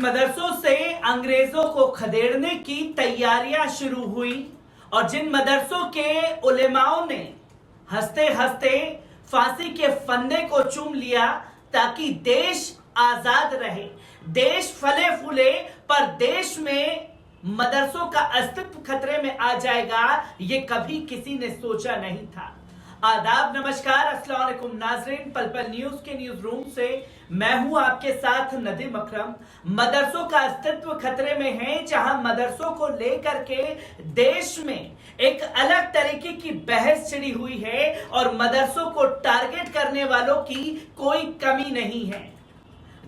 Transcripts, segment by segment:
मदरसों से अंग्रेजों को खदेड़ने की तैयारियां शुरू हुई और जिन मदरसों के उलेमाओं ने हंसते हंसते फांसी के फंदे को चूम लिया ताकि देश आजाद रहे, देश फले फूले, पर देश में मदरसों का अस्तित्व खतरे में आ जाएगा, ये कभी किसी ने सोचा नहीं था। आदाब, नमस्कार, अस्सलाम वालेकुम नाज़रीन। पल पल न्यूज के न्यूज रूम से मैं हूं आपके साथ नदीम अकरम। मदरसों का अस्तित्व खतरे में है, जहां मदरसों को लेकर के देश में एक अलग तरीके की बहस छिड़ी हुई है और मदरसों को टारगेट करने वालों की कोई कमी नहीं है।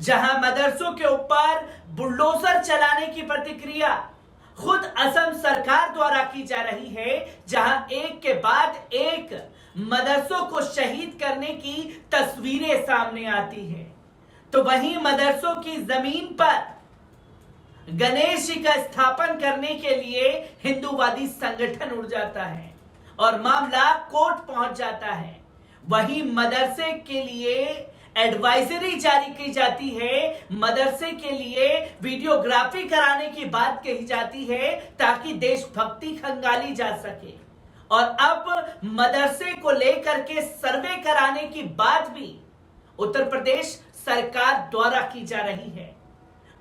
जहां मदरसों के ऊपर बुलडोजर चलाने की प्रतिक्रिया खुद असम सरकार द्वारा की जा रही है, जहां एक के बाद एक मदरसों को शहीद करने की तस्वीरें सामने आती है, तो वहीं मदरसों की जमीन पर गणेश जी का स्थापन करने के लिए हिंदूवादी संगठन उड़ जाता है और मामला कोर्ट पहुंच जाता है। वहीं मदरसे के लिए एडवाइजरी जारी की जाती है, मदरसे के लिए वीडियोग्राफी कराने की बात कही जाती है ताकि देशभक्ति खंगाली जा सके। और अब मदरसे को लेकर के सर्वे कराने की बात भी उत्तर प्रदेश सरकार द्वारा की जा रही है।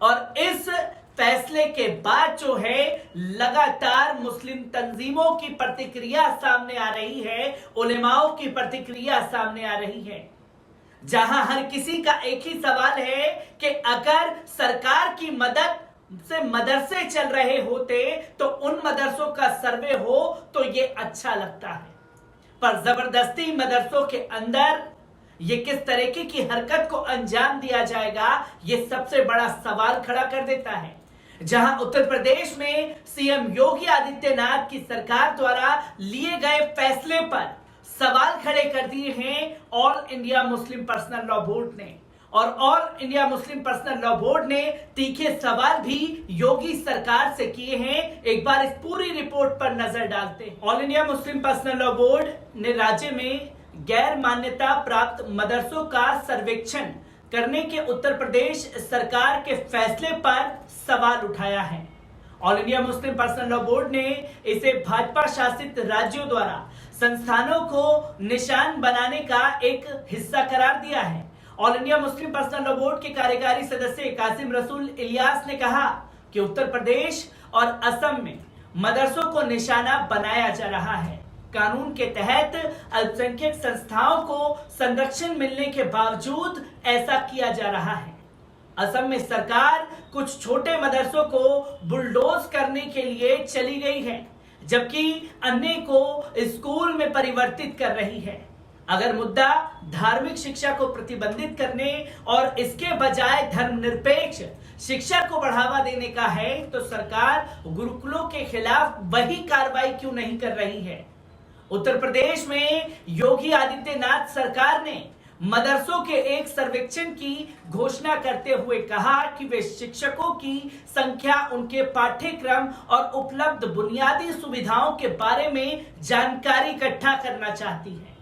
और इस फैसले के बाद जो है लगातार मुस्लिम तंजीमों की प्रतिक्रिया सामने आ रही है, उलेमाओं की प्रतिक्रिया सामने आ रही है, जहां हर किसी का एक ही सवाल है कि अगर सरकार की मदद से मदरसे चल रहे होते तो उन मदरसों का सर्वे हो तो ये अच्छा लगता है, पर जबरदस्ती मदरसों के अंदर ये किस तरीके की हरकत को अंजाम दिया जाएगा, ये सबसे बड़ा सवाल खड़ा कर देता है। जहां उत्तर प्रदेश में सीएम योगी आदित्यनाथ की सरकार द्वारा लिए गए फैसले पर सवाल खड़े कर दिए हैं all India Muslim personal law board ने, और all India Muslim personal law board ने तीखे सवाल भी योगी सरकार से किए हैं। एक बार इस पूरी रिपोर्ट पर नजर डालते हैं। All India Muslim personal law board ने राज्य में गैर मान्यता प्राप्त मदरसों का सर्वेक्षण करने के उत्तर प्रदेश सरकार के फैसले पर सवाल उठाया है। All India Muslim personal law board ने इसे भाजपा शासित राज्यों द्वारा संस्थानों को निशान बनाने का एक हिस्सा करार दिया है। All India Muslim personal law board के कार्यकारी सदस्य कासिम रसूल इलियास ने कहा कि उत्तर प्रदेश और असम में मदरसों को निशाना बनाया जा रहा है। कानून के तहत अल्पसंख्यक संस्थाओं को संरक्षण मिलने के बावजूद ऐसा किया जा रहा है। असम में सरकार कुछ छोटे मदरसों को बुलडोज करने के लिए चली गई है, जबकि अन्य को स्कूल में परिवर्तित कर रही है। अगर मुद्दा धार्मिक शिक्षा को प्रतिबंधित करने और इसके बजाय धर्मनिरपेक्ष शिक्षा को बढ़ावा देने का है, तो सरकार गुरुकुलों के खिलाफ वही कार्रवाई क्यों नहीं कर रही है। उत्तर प्रदेश में योगी आदित्यनाथ सरकार ने मदरसों के एक सर्वेक्षण की घोषणा करते हुए कहा कि वे शिक्षकों की संख्या, उनके पाठ्यक्रम और उपलब्ध बुनियादी सुविधाओं के बारे में जानकारी इकट्ठा करना चाहती है।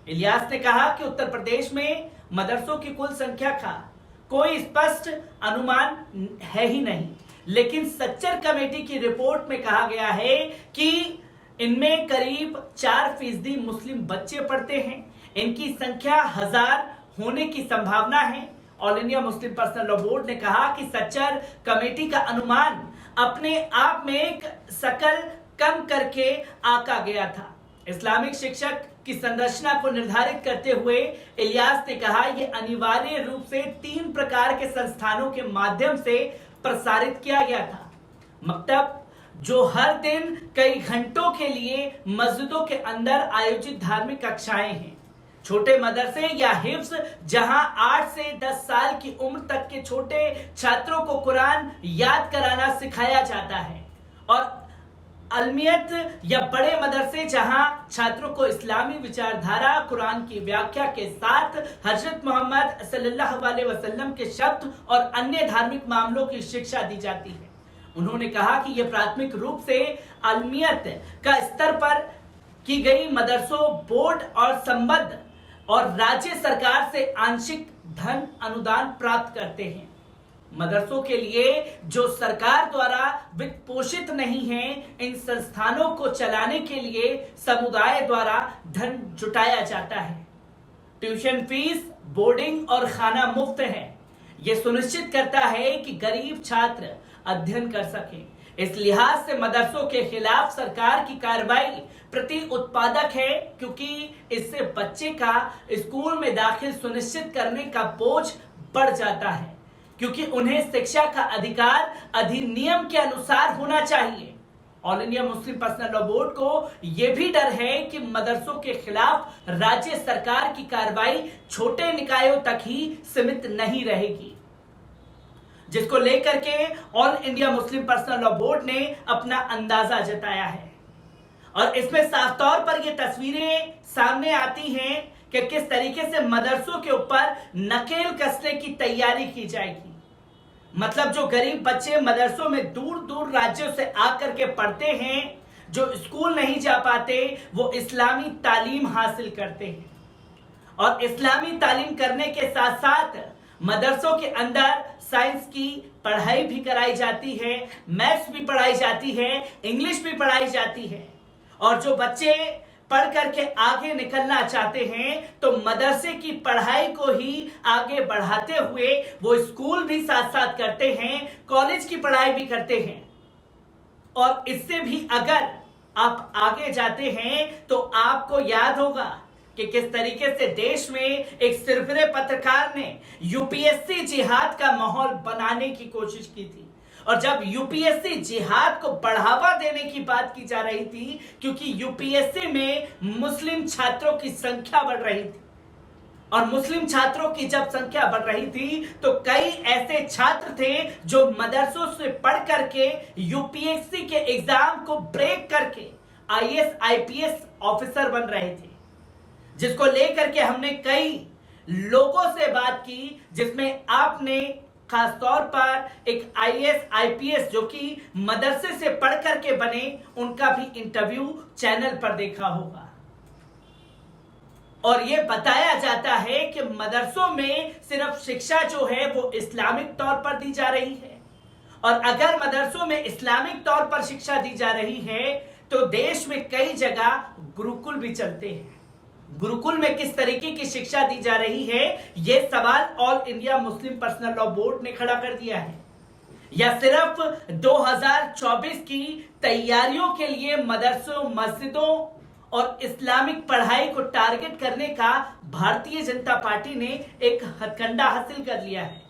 इलियास ने कहा कि उत्तर प्रदेश में मदरसों की कुल संख्या का कोई स्पष्ट अनुमान है ही नहीं, लेकिन सच्चर कमेटी की रिपोर्ट में कहा गया है कि इनमें करीब 4% मुस्लिम बच्चे पढ़ते हैं। इनकी संख्या 1000 होने की संभावना है। All India Muslim personal law board ने कहा कि सच्चर कमेटी का अनुमान अपने आप में एक शकल कम करके आका गया था। इस्लामिक शिक्षक की संरचना को निर्धारित करते हुए इलियास ने कहा, यह अनिवार्य रूप से 3 प्रकार के संस्थानों के माध्यम से प्रसारित किया गया था। मकतब जो हर दिन कई घंटों के लिए मस्जिदों के अंदर आयोजित धार्मिक कक्षाएं हैं, छोटे मदरसे या हिफ्ज जहां 8 से 10 साल की उम्र तक के छोटे छात्रों को कुरान याद कराना सिखाया जाता है, और अलमियत या बड़े मदरसे जहां छात्रों को इस्लामी विचारधारा, कुरान की व्याख्या के साथ हजरत मोहम्मद सल्लल्लाहु अलैहि वसल्लम के शब्द और अन्य धार्मिक मामलों की शिक्षा दी जाती है। उन्होंने कहा कि यह प्राथमिक रूप से अलमियत का स्तर पर की गई मदरसों, बोर्ड और संबद्ध और राज्य सरकार से आंशिक धन अनुदान प्राप्त करते हैं। मदरसों के लिए जो सरकार द्वारा वित्त पोषित नहीं है, इन संस्थानों को चलाने के लिए समुदाय द्वारा धन जुटाया जाता है। ट्यूशन फीस, बोर्डिंग और खाना मुफ्त है। यह सुनिश्चित करता है कि गरीब छात्र अध्ययन कर सकें। इस लिहाज से मदरसों के खिलाफ सरकार की कार्रवाई प्रति उत्पादक है, क्योंकि इससे बच्चे का स्कूल में दाखिल सुनिश्चित करने का बोझ बढ़ जाता है, क्योंकि उन्हें शिक्षा का अधिकार अधिनियम के अनुसार होना चाहिए। All India Muslim personal law board को यह भी डर है कि मदरसों के खिलाफ राज्य सरकार की कार्रवाई छोटे निकायों तक ही सीमित नहीं रहेगी, जिसको लेकर के all India Muslim personal law board ने अपना अंदाजा जताया है। और इसमें साफ तौर पर ये तस्वीरें सामने आती हैं कि किस तरीके से मदरसों के ऊपर नकेल कसने की तैयारी की जाएगी। मतलब जो गरीब बच्चे मदरसों में दूर दूर राज्यों से आकर के पढ़ते हैं, जो स्कूल नहीं जा पाते, वो इस्लामी तालीम हासिल करते हैं। और इस्लामी तालीम करने के साथ साथ मदरसों के अंदर साइंस की पढ़ाई भी कराई जाती है, मैथ्स भी पढ़ाई जाती है, इंग्लिश भी पढ़ाई जाती है। और जो बच्चे पढ़ करके आगे निकलना चाहते हैं तो मदरसे की पढ़ाई को ही आगे बढ़ाते हुए वो स्कूल भी साथ साथ करते हैं, कॉलेज की पढ़ाई भी करते हैं। और इससे भी अगर आप आगे जाते हैं तो आपको याद होगा कि किस तरीके से देश में एक सिरफिरे पत्रकार ने यूपीएससी जिहाद का माहौल बनाने की कोशिश की थी। और जब यूपीएससी जिहाद को बढ़ावा देने की बात की जा रही थी, क्योंकि यूपीएससी में मुस्लिम छात्रों की संख्या बढ़ रही थी, और मुस्लिम छात्रों की जब संख्या बढ़ रही थी तो कई ऐसे छात्र थे जो मदरसों से पढ़ करके यूपीएससी के एग्जाम को ब्रेक करके आईएएस आईपीएस ऑफिसर बन रहे थे, जिसको लेकर के हमने कई लोगों से बात की, जिसमें आपने खास तौर पर एक आईएएस आईपीएस जो कि मदरसे से पढ़ करके बने, उनका भी इंटरव्यू चैनल पर देखा होगा। और यह बताया जाता है कि मदरसों में सिर्फ शिक्षा जो है वो इस्लामिक तौर पर दी जा रही है। और अगर मदरसों में इस्लामिक तौर पर शिक्षा दी जा रही है तो देश में कई जगह गुरुकुल भी चलते हैं। गुरुकुल में किस तरीके की शिक्षा दी जा रही है, यह सवाल all India Muslim personal law board ने खड़ा कर दिया है। या सिर्फ 2024 की तैयारियों के लिए मदरसों, मस्जिदों और इस्लामिक पढ़ाई को टारगेट करने का भारतीय जनता पार्टी ने एक हथकंडा हासिल कर लिया है।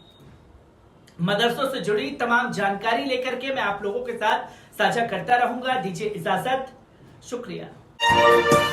मदरसों से जुड़ी तमाम जानकारी लेकर के मैं आप लोगों के साथ साझा करता रहूंगा। दीजिए इजाजत, शुक्रिया।